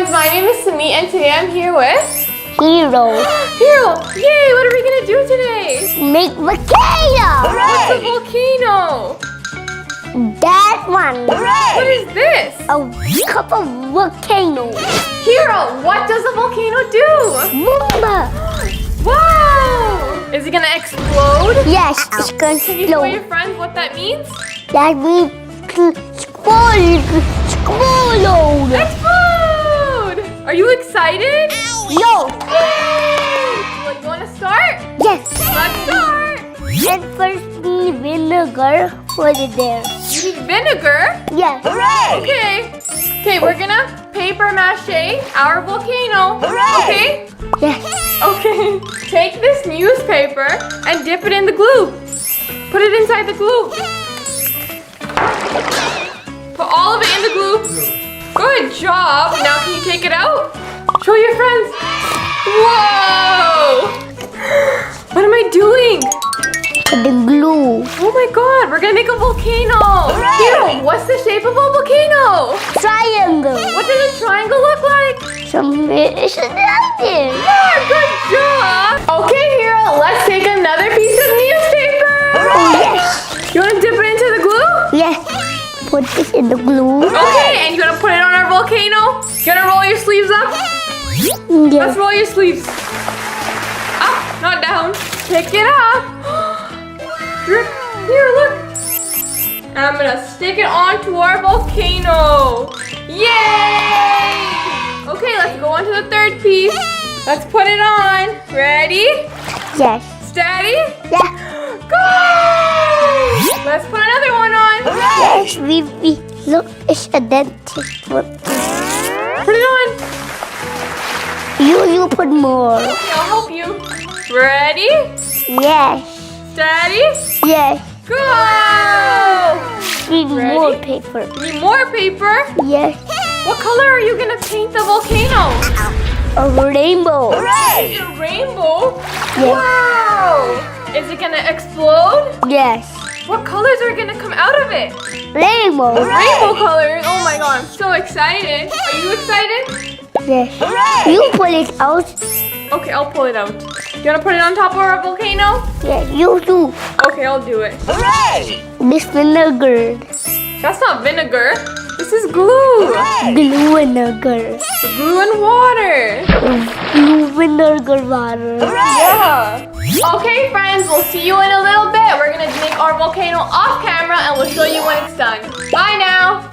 friends, my name is Simi and today I'm here with Hero. Hero! Yay! What are we gonna do today? Make volcano. What's a volcano? That one. What is this? A cup of volcano. Hero, what does a volcano do? Boomba. Wow! Is it gonna explode? Yes, it's going Can you show to your friends what that means? That means explode. Explode! Are you excited? No. Well, you wanna start? Yes. Let's start! And first we need vinegar. Put it there. You need vinegar? Yes. Okay. Okay, we're gonna paper mache our volcano. Okay? Yes. Okay. Take this newspaper and dip it in the glue. Put it inside the glue. Put all of it in the glue. Good job. Now can you take it out? Show your friends. Whoa! What am I doing? Put the glue. Oh my god, we're gonna make a volcano. Hero, what's the shape of a volcano? Triangle. What does a triangle look like? Some fish and there. Yeah, good job. Okay, Hero, let's take another piece of newspaper. Yes. You wanna dip it into the glue? Yes. Put this in the glue. Okay, and you're gonna put it on our volcano? You gonna roll your sleeves up? Let's Yes. roll your sleeves. Up, not down. Pick it up. Here, look. I'm gonna stick it onto our volcano. Yay! Okay, let's go on to the third piece. Let's put it on. Ready? Yes. Steady? Yeah. Go! Let's put another one on. Yes, we look, it's a dentist. Put it on. You put more. Okay, I'll help you. Ready? Yes. Steady? Yes. Go! Need Ready? more paper. Need more paper? Yes. What color are you gonna paint the volcano? A rainbow. It's a rainbow? Yes. Wow! Is it gonna explode? Yes. What colors are gonna come out of it? Rainbow. Rainbow colors! Oh my god, I'm so excited. Are you excited? Yes. You pull it out. Okay, I'll pull it out. You wanna put it on top of our volcano? Yes, you do. Okay, I'll do it. This vinegar. That's not vinegar. This is glue. Glue vinegar. Glue and water. Glue vinegar water. Yeah. Okay, friends, we'll see you in a little bit. We're gonna make our volcano off camera and we'll show you when it's done. Bye now.